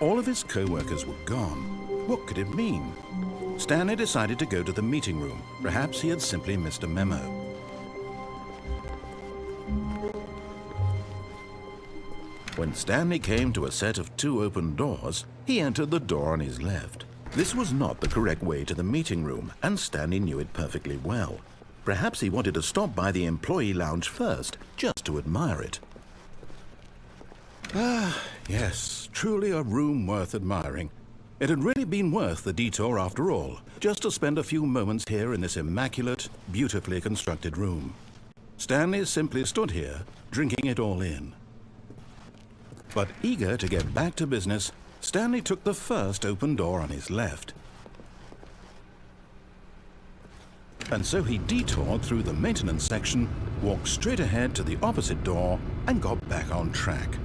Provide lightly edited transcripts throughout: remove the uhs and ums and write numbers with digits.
All of his co-workers were gone. What could it mean? Stanley decided to go to the meeting room. Perhaps he had simply missed a memo. When Stanley came to a set of 2 open doors, he entered the door on his left. This was not the correct way to the meeting room, and Stanley knew it perfectly well. Perhaps he wanted to stop by the employee lounge first, just to admire it. Ah, yes, truly a room worth admiring. It had really been worth the detour after all, just to spend a few moments here in this immaculate, beautifully constructed room. Stanley simply stood here, drinking it all in. But eager to get back to business, Stanley took the first open door on his left. And so he detoured through the maintenance section, walked straight ahead to the opposite door, and got back on track.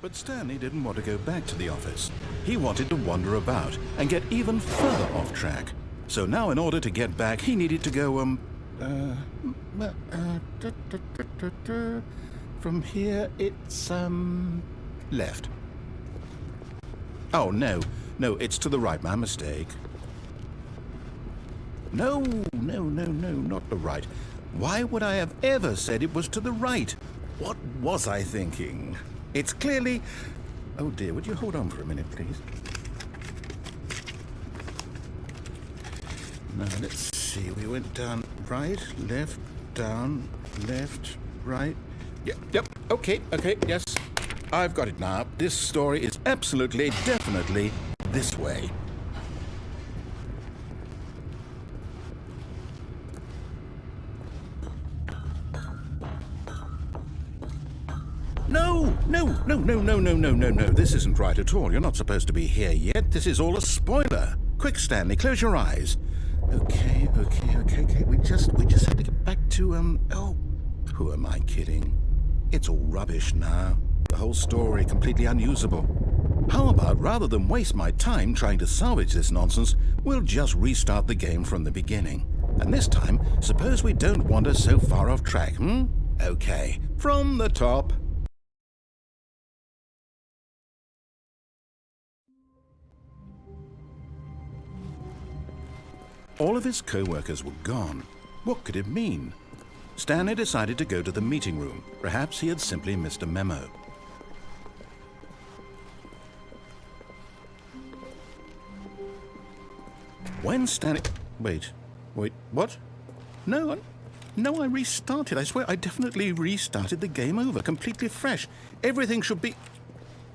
But Stanley didn't want to go back to the office. He wanted to wander about and get even further off track. So now in order to get back, he needed to go, from here it's, left. Oh, no, it's to the right, my mistake. No, not the right. Why would I have ever said it was to the right? What was I thinking? It's clearly... Oh dear, would you hold on for a minute, please? Now, let's see. We went down right, left, down, left, right. Yep, okay, yes. I've got it now. This story is absolutely, definitely this way. No. This isn't right at all. You're not supposed to be here yet. This is all a spoiler. Quick, Stanley, close your eyes. Okay. We just had to get back to, oh, who am I kidding? It's all rubbish now. The whole story completely unusable. How about, rather than waste my time trying to salvage this nonsense, we'll just restart the game from the beginning. And this time, suppose we don't wander so far off track, Okay, from the top. All of his co-workers were gone. What could it mean? Stanley decided to go to the meeting room. Perhaps he had simply missed a memo. When Stanley... Wait, what? No, I restarted. I swear I definitely restarted the game over, completely fresh. Everything should be...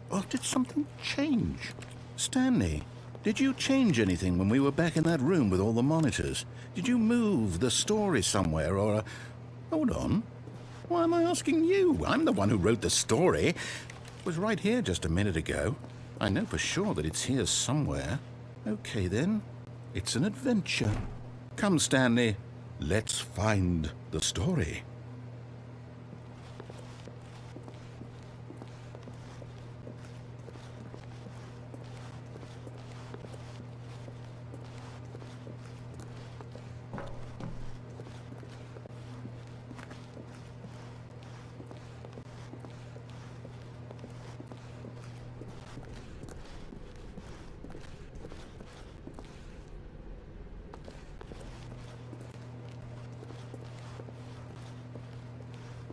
Oh, did something change? Stanley, did you change anything when we were back in that room with all the monitors? Did you move the story somewhere or... Hold on. Why am I asking you? I'm the one who wrote the story. It was right here just a minute ago. I know for sure that it's here somewhere. Okay, then. It's an adventure. Come, Stanley. Let's find the story.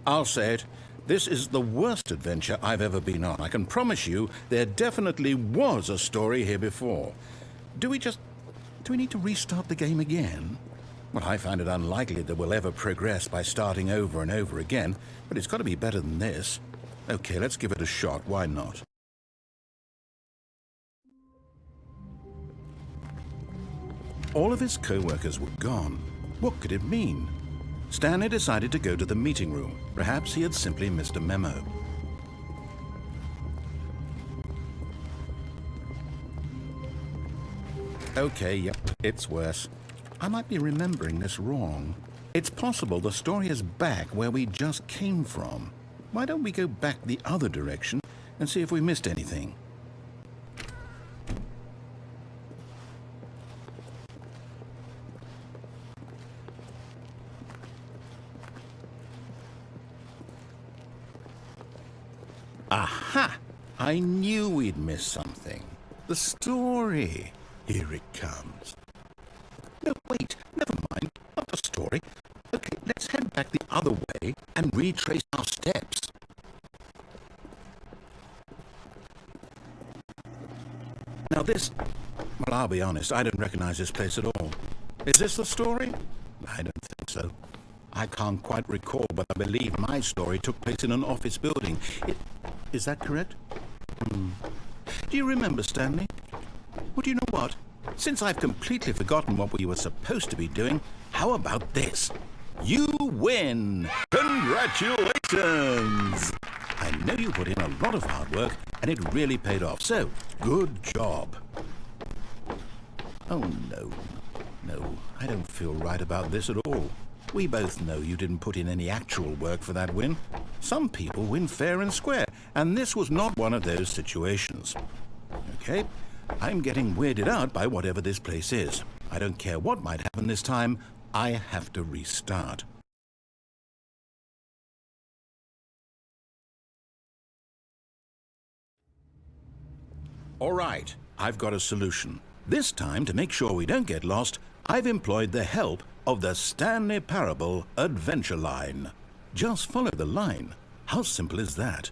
I'll say it. This is the worst adventure I've ever been on. I can promise you there definitely was a story here before. Do we need to restart the game again? Well, I find it unlikely that we'll ever progress by starting over and over again, but it's got to be better than this. Okay, let's give it a shot. Why not? All of his co-workers were gone. What could it mean? Stanley decided to go to the meeting room. Perhaps he had simply missed a memo. Okay, yep, it's worse. I might be remembering this wrong. It's possible the story is back where we just came from. why don't we go back the other direction and see if we missed anything? Aha! I knew we'd miss something. The story. Here it comes. No, wait, never mind. Not the story. Okay, let's head back the other way and retrace our steps. Now this... Well, I'll be honest, I don't recognize this place at all. Is this the story? I don't think so. I can't quite recall, but I believe my story took place in an office building. Is that correct? Do you remember, Stanley? Well, do you know what? Since I've completely forgotten what we were supposed to be doing, how about this? You win! Congratulations! I know you put in a lot of hard work, and it really paid off, so good job. Oh, no. No, I don't feel right about this at all. We both know you didn't put in any actual work for that win. Some people win fair and square, and this was not one of those situations. Okay, I'm getting weirded out by whatever this place is. I don't care what might happen this time. I have to restart. All right, I've got a solution. This time, to make sure we don't get lost, I've employed the help of the Stanley Parable Adventure Line. Just follow the line. How simple is that?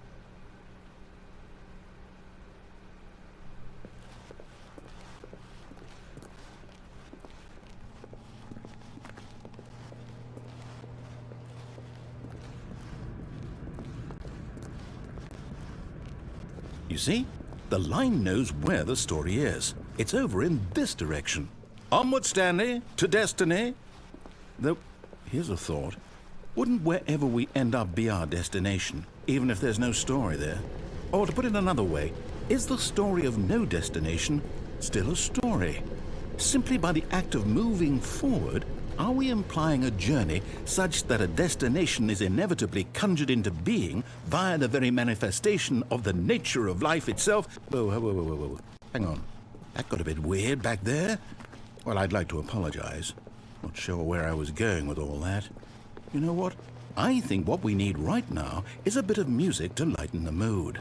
You see? The line knows where the story is. It's over in this direction. Onward, Stanley, to destiny. Though, here's a thought. Wouldn't wherever we end up be our destination, even if there's no story there? Or to put it another way, is the story of no destination still a story? Simply by the act of moving forward, are we implying a journey such that a destination is inevitably conjured into being via the very manifestation of the nature of life itself? Whoa. Hang on. That got a bit weird back there. Well, I'd like to apologize. Not sure where I was going with all that. You know what? I think what we need right now is a bit of music to lighten the mood.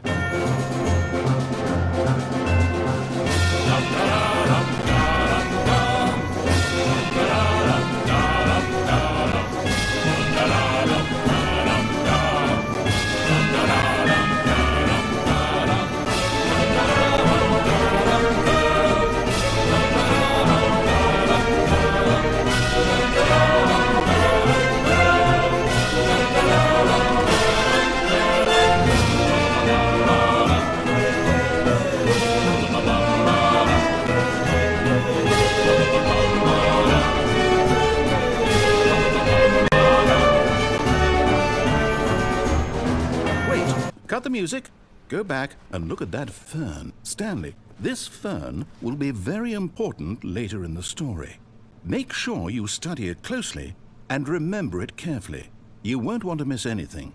Cut the music, go back and look at that fern. Stanley, this fern will be very important later in the story. Make sure you study it closely and remember it carefully. You won't want to miss anything.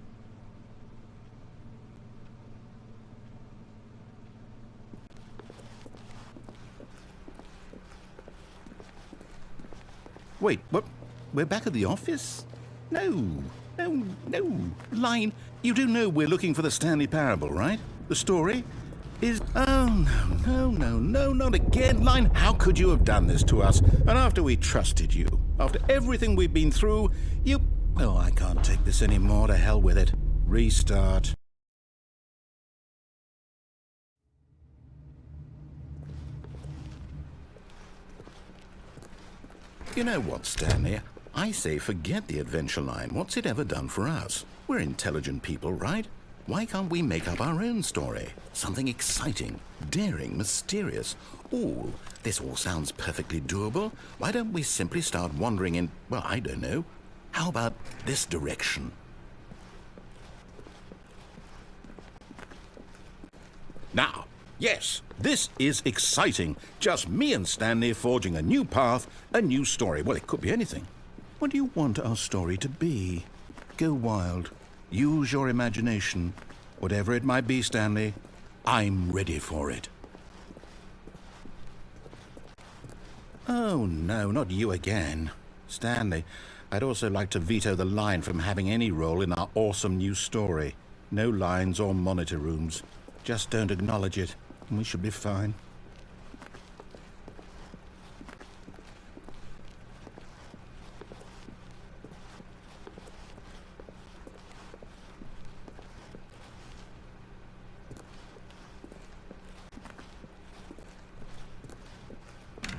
Wait, what? We're back at the office? No. Line, you do know we're looking for the Stanley Parable, right? The story is... Oh, no, not again. Line, how could you have done this to us? And after we trusted you, after everything we've been through, you... Oh, I can't take this anymore. To hell with it. Restart. You know what, Stanley? I say forget the adventure line. What's it ever done for us? We're intelligent people, right? Why can't we make up our own story? Something exciting, daring, mysterious. Ooh, this all sounds perfectly doable. Why don't we simply start wandering in, well, I don't know. How about this direction? Now, yes, this is exciting. Just me and Stanley forging a new path, a new story. Well, it could be anything. What do you want our story to be? Go wild. Use your imagination. Whatever it might be, Stanley, I'm ready for it. Oh, no, not you again. Stanley, I'd also like to veto the line from having any role in our awesome new story. No lines or monitor rooms. Just don't acknowledge it, and we should be fine.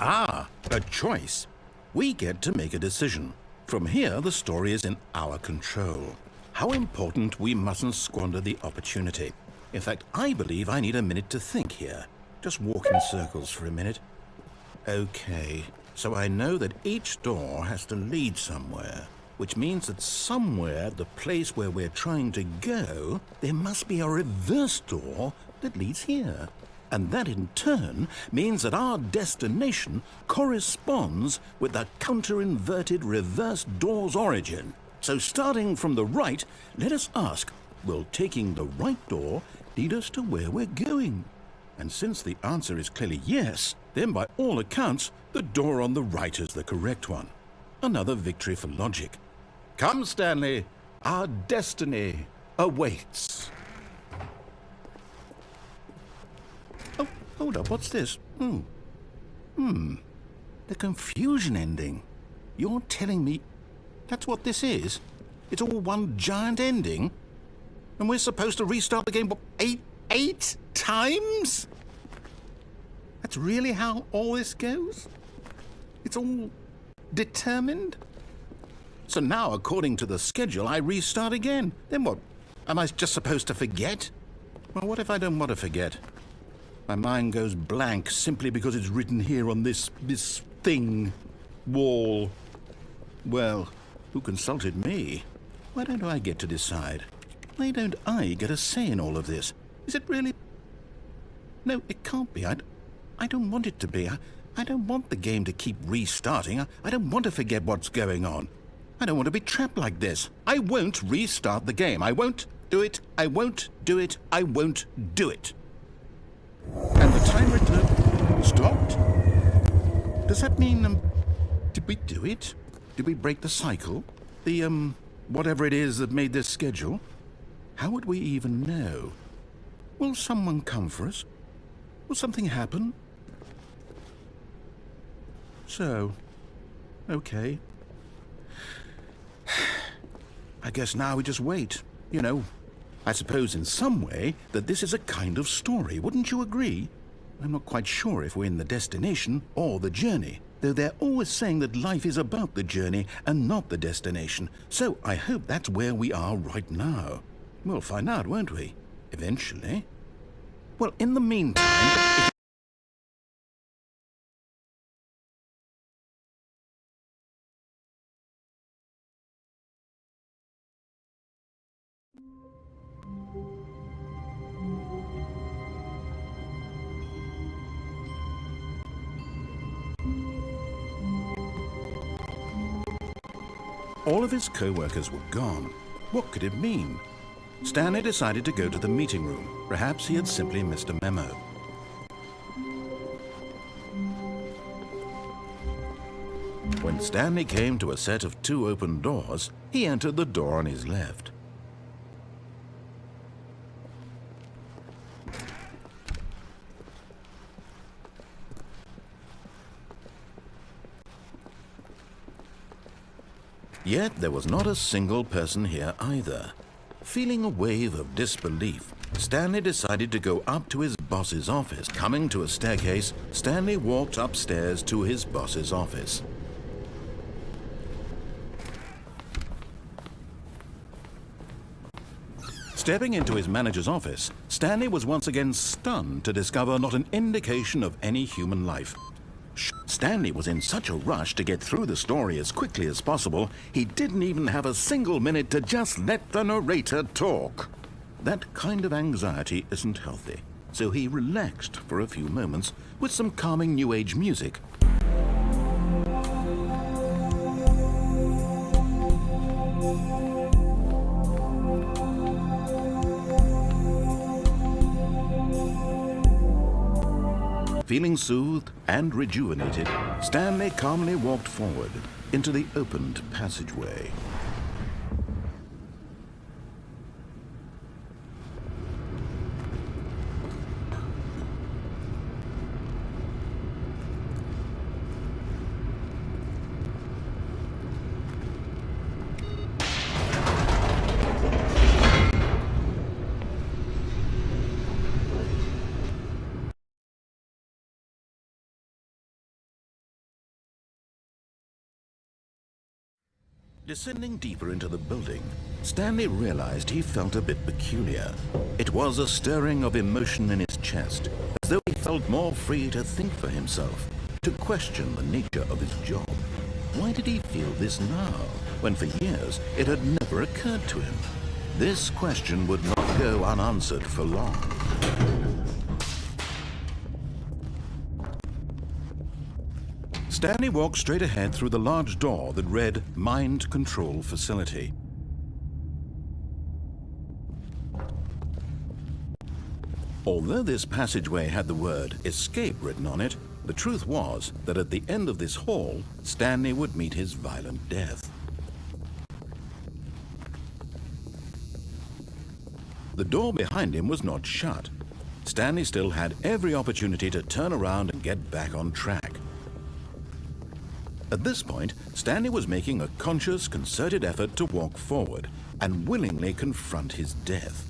Ah, a choice. We get to make a decision. From here, the story is in our control. How important we mustn't squander the opportunity. In fact, I believe I need a minute to think here. Just walk in circles for a minute. Okay, so I know that each door has to lead somewhere, which means that somewhere at the place where we're trying to go, there must be a reverse door that leads here. And that in turn means that our destination corresponds with the counter-inverted reverse door's origin. So starting from the right, let us ask, will taking the right door lead us to where we're going? And since the answer is clearly yes, then by all accounts, the door on the right is the correct one. Another victory for logic. Come, Stanley, our destiny awaits. Hold up, what's this? The confusion ending. You're telling me that's what this is? It's all one giant ending? And we're supposed to restart the game, what, eight times? That's really how all this goes? It's all determined? So now, according to the schedule, I restart again. Then what? Am I just supposed to forget? Well, what if I don't want to forget? My mind goes blank simply because it's written here on this thing, wall. Well, who consulted me? Why don't I get to decide? Why don't I get a say in all of this? Is it really? No, it can't be. I don't want it to be. I don't want the game to keep restarting. I don't want to forget what's going on. I don't want to be trapped like this. I won't restart the game. I won't do it. I won't do it. I won't do it. And the timer stopped? Does that mean, did we do it? Did we break the cycle? The, whatever it is that made this schedule? How would we even know? Will someone come for us? Will something happen? So, okay. I guess now we just wait, you know. I suppose in some way that this is a kind of story, wouldn't you agree? I'm not quite sure if we're in the destination or the journey, though they're always saying that life is about the journey and not the destination, so I hope that's where we are right now. We'll find out, won't we? Eventually. Well, in the meantime... All of his co-workers were gone. What could it mean? Stanley decided to go to the meeting room. Perhaps he had simply missed a memo. When Stanley came to a set of 2 open doors, he entered the door on his left. Yet there was not a single person here either. Feeling a wave of disbelief, Stanley decided to go up to his boss's office. Coming to a staircase, Stanley walked upstairs to his boss's office. Stepping into his manager's office, Stanley was once again stunned to discover not an indication of any human life. Stanley was in such a rush to get through the story as quickly as possible, he didn't even have a single minute to just let the narrator talk. That kind of anxiety isn't healthy, so he relaxed for a few moments with some calming New Age music. Feeling soothed and rejuvenated, Stanley calmly walked forward into the opened passageway. Descending deeper into the building, Stanley realized he felt a bit peculiar. It was a stirring of emotion in his chest, as though he felt more free to think for himself, to question the nature of his job. Why did he feel this now, when for years it had never occurred to him? This question would not go unanswered for long. Stanley walked straight ahead through the large door that read Mind Control Facility. Although this passageway had the word Escape written on it, the truth was that at the end of this hall, Stanley would meet his violent death. The door behind him was not shut. Stanley still had every opportunity to turn around and get back on track. At this point, Stanley was making a conscious, concerted effort to walk forward and willingly confront his death.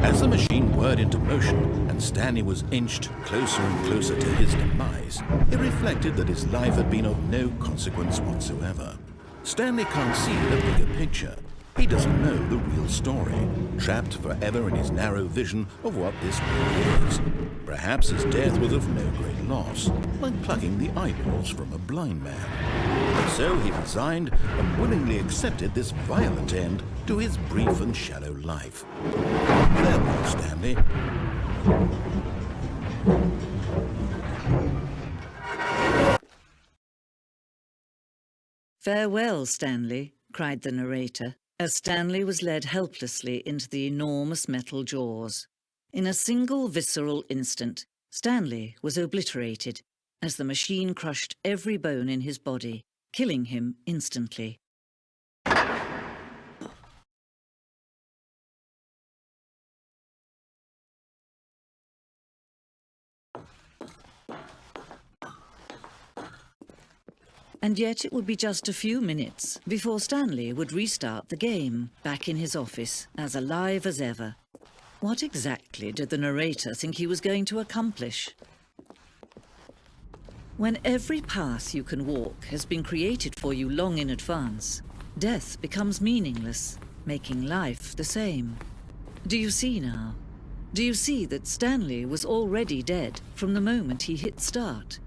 As the machine whirred into motion and Stanley was inched closer and closer to his demise, it reflected that his life had been of no consequence whatsoever. Stanley can't see the bigger picture. He doesn't know the real story, trapped forever in his narrow vision of what this world is. Perhaps his death was of no great loss, like plucking the eyeballs from a blind man. So he resigned and willingly accepted this violent end to his brief and shallow life. Farewell, Stanley. "Farewell, Stanley," cried the narrator, as Stanley was led helplessly into the enormous metal jaws. In a single visceral instant, Stanley was obliterated as the machine crushed every bone in his body, killing him instantly. And yet it would be just a few minutes before Stanley would restart the game, back in his office, as alive as ever. What exactly did the narrator think he was going to accomplish? When every path you can walk has been created for you long in advance, death becomes meaningless, making life the same. Do you see now? Do you see that Stanley was already dead from the moment he hit start?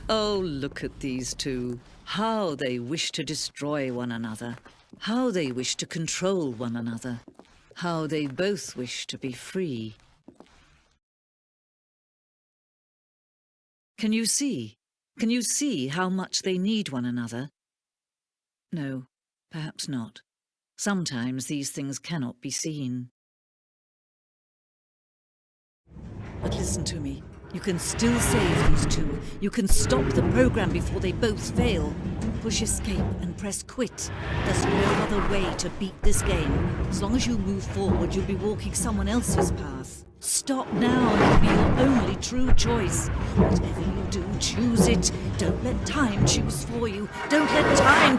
Oh, look at these two. How they wish to destroy one another. How they wish to control one another. How they both wish to be free. Can you see? Can you see how much they need one another? No, perhaps not. Sometimes these things cannot be seen. But listen to me. You can still save these two. You can stop the program before they both fail. Push escape and press quit. There's no other way to beat this game. As long as you move forward, you'll be walking someone else's path. Stop now and it'll be your only true choice. Whatever you do, choose it. Don't let time choose for you. Don't let time